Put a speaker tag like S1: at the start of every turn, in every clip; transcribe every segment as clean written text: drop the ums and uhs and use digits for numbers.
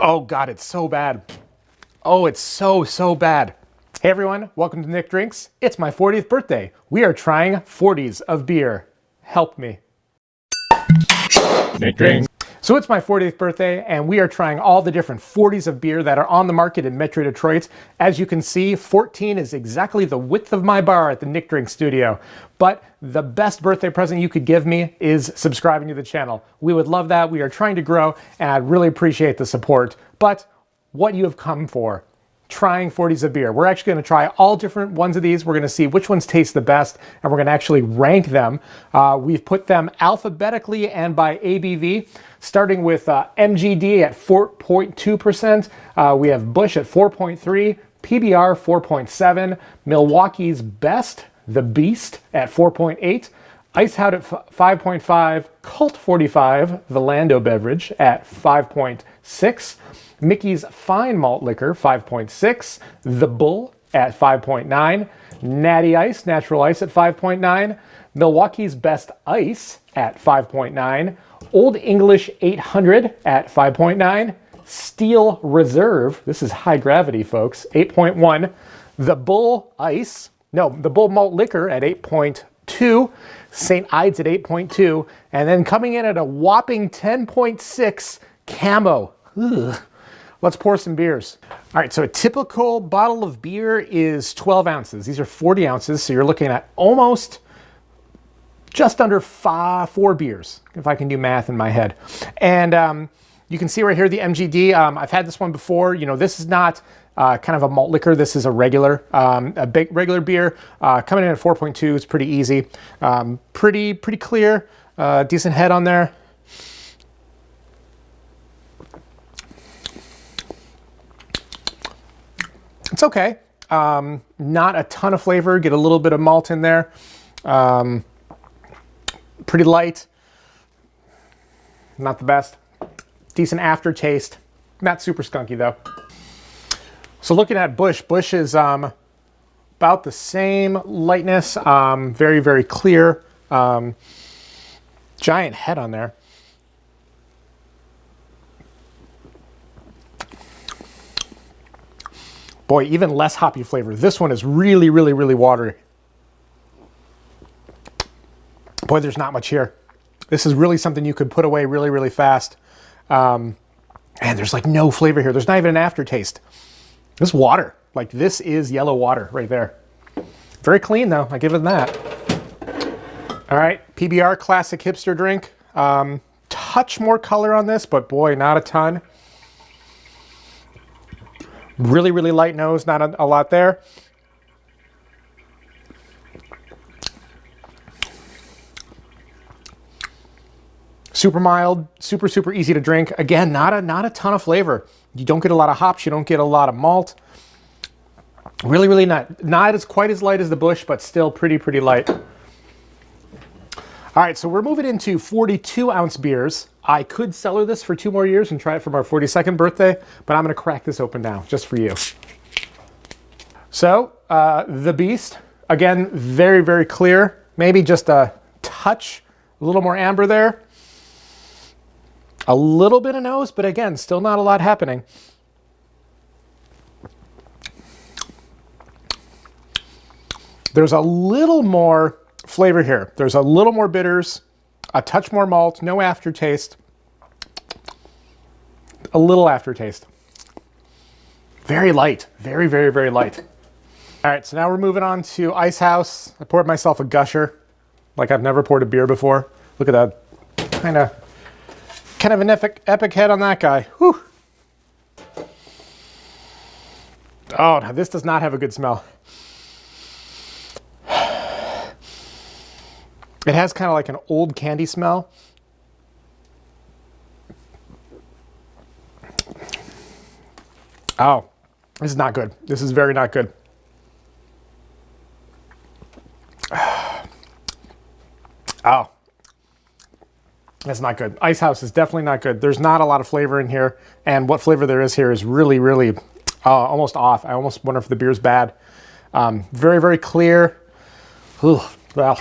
S1: Oh God, it's so bad. Oh, it's so bad. Hey everyone, welcome to Nick Drinks. It's my 40th birthday. We are trying 40s of beer. Help me.
S2: Nick Drinks.
S1: So it's my 40th birthday and we are trying all the different 40s of beer that are on the market in Metro Detroit. As you can see, 14 is exactly the width of my bar at the Nick Drinks studio. But the best birthday present you could give me is subscribing to the channel. We would love that. We are trying to grow and I'd really appreciate the support. But what you have come for, trying 40s of beer. We're actually going to try all different ones of these. We're going to see which ones taste the best, and we're going to actually rank them. We've put them alphabetically and by ABV, starting with MGD at 4.2%. We have Busch at 4.3, PBR 4.7, Milwaukee's Best, the Beast at 4.8, Icehouse at 5.5, Colt 45, the Lando beverage at 5.6, Mickey's Fine Malt Liquor, 5.6. The Bull at 5.9. Natty Ice, Natural Ice at 5.9. Milwaukee's Best Ice at 5.9. Old English 800 at 5.9. Steel Reserve, this is high gravity, folks, 8.1. The Bull Ice, no, the Bull Malt Liquor at 8.2. St. Ides at 8.2. And then coming in at a whopping 10.6, Camo. Ugh. Let's pour some beers. All right, so a typical bottle of beer is 12 ounces. These are 40 ounces, so you're looking at almost just under 4 beers, if I can do math in my head. And you can see right here the MGD. I've had this one before. You know, this is not kind of a malt liquor. This is a regular, regular beer. Coming in at 4.2, it's pretty easy. Pretty clear, decent head on there. It's okay. Not a ton of flavor. Get a little bit of malt in there. Pretty light. Not the best. Decent aftertaste. Not super skunky though. So looking at Busch, Busch is about the same lightness. Very clear. Giant head on there. Boy, even less hoppy flavor. This one is really watery. Boy, there's not much here. This is really something you could put away really fast. And there's like no flavor here. There's not even an aftertaste. This is water. Like this is yellow water right there. Very clean though, I give it that. All right, PBR classic hipster drink. Touch more color on this, but boy, not a ton. Really light nose, not a lot there. Super mild, super easy to drink. Again, not a ton of flavor. You don't get a lot of hops, you don't get a lot of malt. Really not as quite as light as the Busch, but still pretty light. All right, so we're moving into 42-ounce beers. I could cellar this for 2 more years and try it for my 42nd birthday, but I'm gonna crack this open now, just for you. So, the Beast, again, very clear. Maybe just a touch, a little more amber there. A little bit of nose, but again, still not a lot happening. There's a little more flavor here. There's a little more bitters, a touch more malt, no aftertaste. A little aftertaste. Very light, very light. All right, so now we're moving on to Icehouse. I poured myself a gusher, like I've never poured a beer before. Look at that, kind of an epic head on that guy. Whew. Oh, now this does not have a good smell. It has kind of like an old candy smell. Oh, this is not good. This is very not good. Oh, that's not good. Icehouse is definitely not good. There's not a lot of flavor in here. And what flavor there is here is really almost off. I almost wonder if the beer's bad. Very clear. Ooh, well.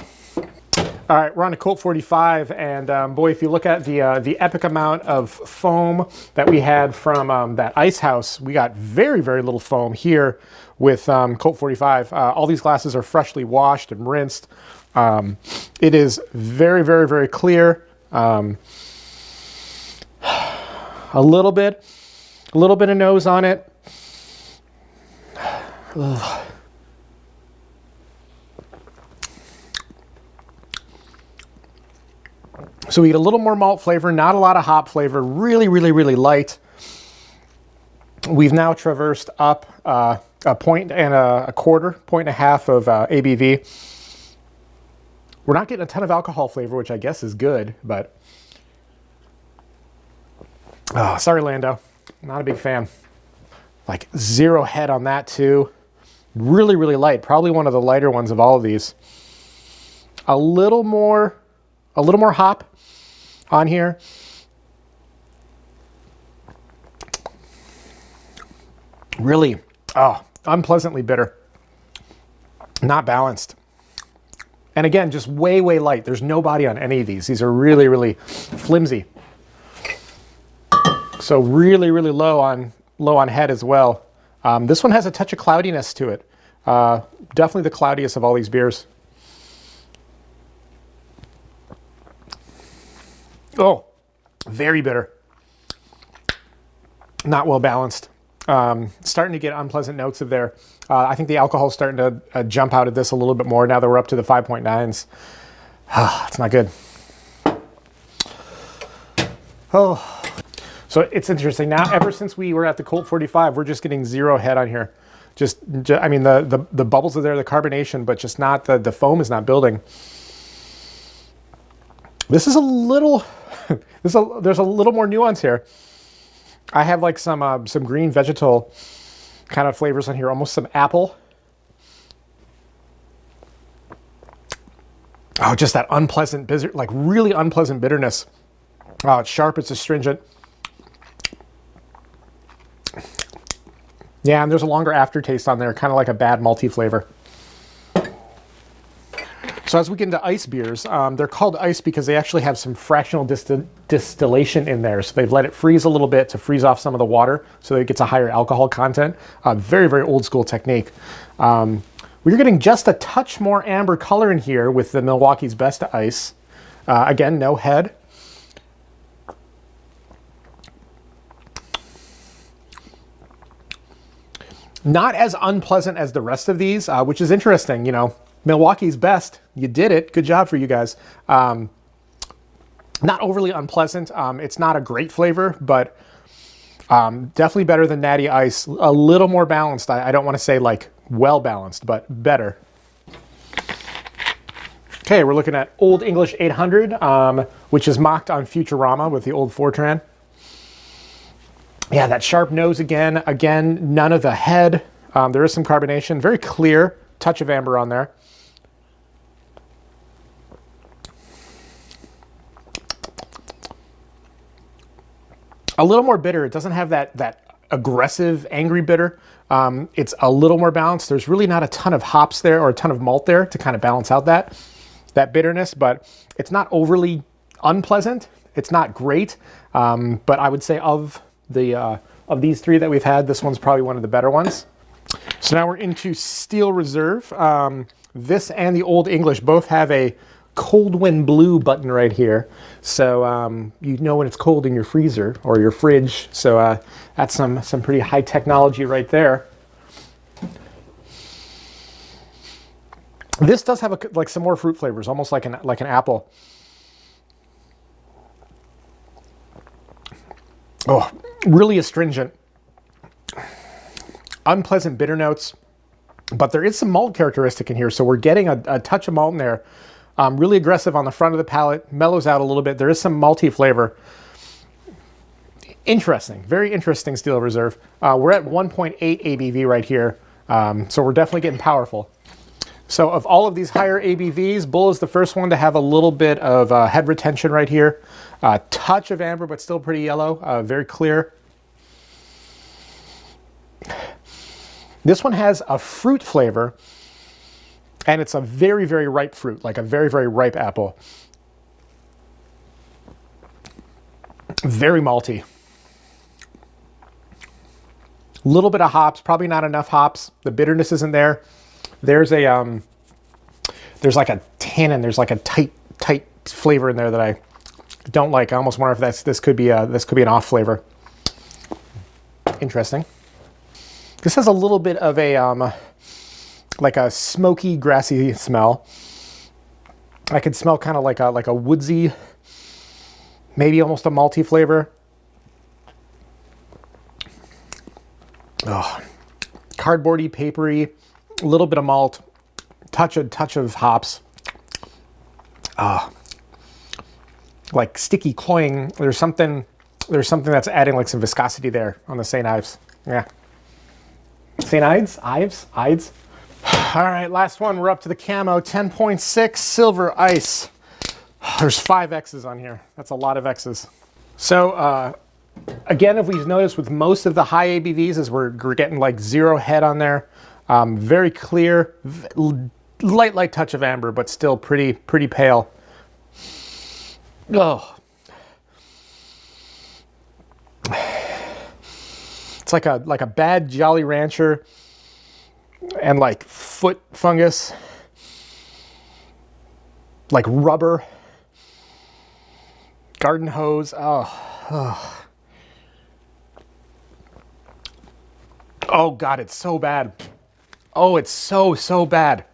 S1: All right, we're on to Colt 45, and boy, if you look at the epic amount of foam that we had from that ice house, we got very, very little foam here with Colt 45. All these glasses are freshly washed and rinsed. It is very, very, very clear. A little bit of nose on it. Ugh. So we get a little more malt flavor, not a lot of hop flavor, really, really, really light. We've now traversed up a point and a quarter, point and a half of ABV. We're not getting a ton of alcohol flavor, which I guess is good, but sorry, Lando, not a big fan. Like 0 head on that too. Really, really light, probably one of the lighter ones of all of these. A little more hop on here. Really, unpleasantly bitter. Not balanced. And again, just way, way light. There's no body on any of these. These are really, really flimsy. So really, really low on head as well. This one has a touch of cloudiness to it. Definitely the cloudiest of all these beers. Oh, very bitter. Not well balanced. Starting to get unpleasant notes of there. I think the alcohol is starting to jump out of this a little bit more now that we're up to the 5.9s. It's not good. Oh, so it's interesting now. Ever since we were at the Colt 45, we're just getting 0 head on here. I mean, the bubbles are there, the carbonation, but just not the foam is not building. This is a little. There's a little more nuance here. I have like some green vegetal kind of flavors on here, almost some apple. Oh, just that unpleasant, like really unpleasant bitterness. Oh, it's sharp, it's astringent. Yeah, and there's a longer aftertaste on there, kind of like a bad malty flavor. So as we get into ice beers, they're called ice because they actually have some fractional distillation in there. So they've let it freeze a little bit to freeze off some of the water so that it gets a higher alcohol content. Very, very old school technique. We're getting just a touch more amber color in here with the Milwaukee's Best Ice. Again, no head. Not as unpleasant as the rest of these, which is interesting, you know. Milwaukee's Best, you did it. Good job for you guys. Not overly unpleasant. It's not a great flavor, but definitely better than Natty Ice. A little more balanced. I don't want to say like well balanced, but better. Okay, we're looking at Old English 800, which is mocked on Futurama with the old Fortran. Yeah, that sharp nose again. Again, none of the head. There is some carbonation. Very clear. Touch of amber on there. A little more bitter. It doesn't have that aggressive, angry bitter. It's a little more balanced. There's really not a ton of hops there or a ton of malt there to kind of balance out that bitterness, but it's not overly unpleasant. It's not great, but I would say of these three that we've had, this one's probably one of the better ones. So now we're into Steel Reserve. This and the Old English both have a Cold Wind Blue button right here. So you know when it's cold in your freezer or your fridge. So that's some pretty high technology right there. This does have like some more fruit flavors, almost like an apple. Oh, really astringent. Unpleasant bitter notes, but there is some malt characteristic in here. So we're getting a touch of malt in there. Really aggressive on the front of the palate, mellows out a little bit. There is some malty flavor. Interesting, very interesting Steel Reserve. We're at 1.8 ABV right here. So we're definitely getting powerful. So of all of these higher ABVs, Bull is the first one to have a little bit of head retention right here. Touch of amber, but still pretty yellow, very clear. This one has a fruit flavor And it's a very, very ripe fruit, like a very, very ripe apple. Very malty. A little bit of hops, probably not enough hops. The bitterness isn't there. There's a there's like a tannin, there's like a tight flavor in there that I don't like. I almost wonder if this could be an off flavor. Interesting. This has a little bit of a like a smoky, grassy smell. I could smell kind of like a woodsy, maybe almost a malty flavor. Oh, cardboardy, papery, a little bit of malt, touch of hops. Like sticky, cloying. There's something that's adding like some viscosity there on the St. Ives. Yeah. St. Ives? All right, last one. We're up to the camo 10.6 silver ice. There's 5 X's on here. That's a lot of X's. So, again, if we've noticed with most of the high ABVs is we're getting like 0 head on there. Very clear, light touch of amber, but still pretty pale. Oh. It's like a bad Jolly Rancher and like foot fungus, like rubber, garden hose. Oh God, it's so bad. Oh, it's so bad.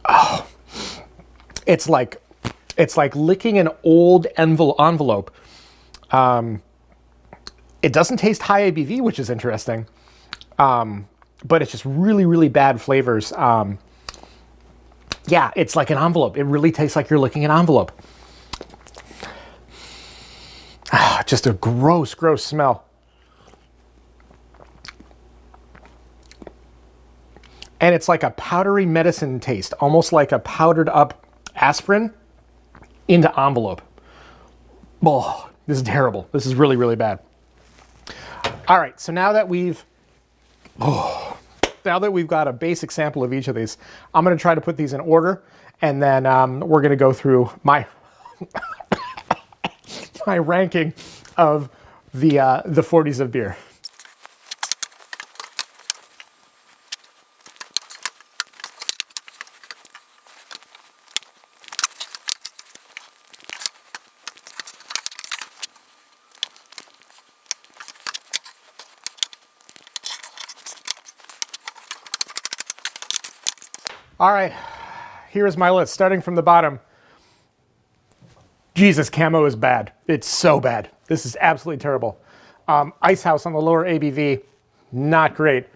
S1: Oh, it's like licking an old envelope. It doesn't taste high ABV, which is interesting. But it's just really bad flavors. Yeah, it's like an envelope. It really tastes like you're licking an envelope. Just a gross smell. And it's like a powdery medicine taste, almost like a powdered up aspirin into envelope. Oh, this is terrible. This is really bad. All right, so now that we've got a basic sample of each of these, I'm going to try to put these in order, and then we're going to go through my my ranking of the 40s of beer. All right, here's my list, starting from the bottom. Jesus, camo is bad. It's so bad. This is absolutely terrible. Ice House on the lower ABV, not great.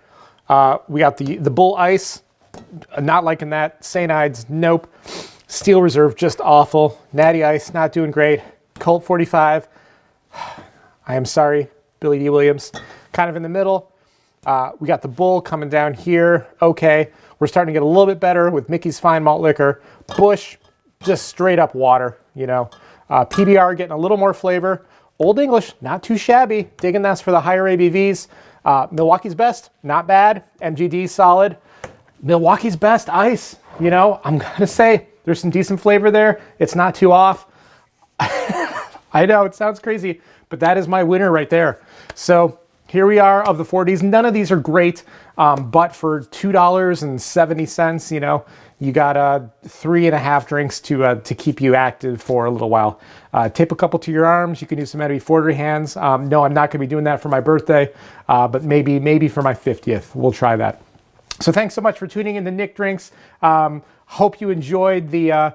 S1: We got the Bull Ice, not liking that. St. Ides, nope. Steel Reserve, just awful. Natty Ice, not doing great. Colt 45, I am sorry, Billy D. Williams, kind of in the middle. We got the Bull coming down here, okay. We're starting to get a little bit better with Mickey's Fine Malt Liquor. Bush, just straight up water, you know. PBR getting a little more flavor. Old English, not too shabby. Digging this for the higher ABVs. Milwaukee's Best, not bad. MGD, solid. Milwaukee's Best Ice, you know, I'm going to say there's some decent flavor there. It's not too off. I know, it sounds crazy, but that is my winner right there. So here we are of the 40s. None of these are great, but for $2.70, you know, you got 3.5 drinks to keep you active for a little while. Tape a couple to your arms. You can do some heavy 40 hands. No, I'm not going to be doing that for my birthday, but maybe for my 50th. We'll try that. So thanks so much for tuning in to Nick Drinks. Hope you enjoyed the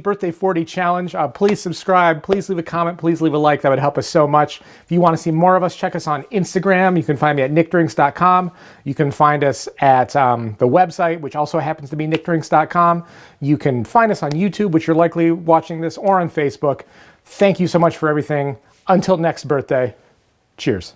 S1: birthday 40 challenge. Please subscribe, please leave a comment, please leave a like. That would help us so much. If you want to see more of us, check us on Instagram. You can find me at nickdrinks.com. You can find us at the website, which also happens to be nickdrinks.com. You can find us on YouTube, which you're likely watching this, or on Facebook. Thank you so much for everything. Until next birthday, cheers.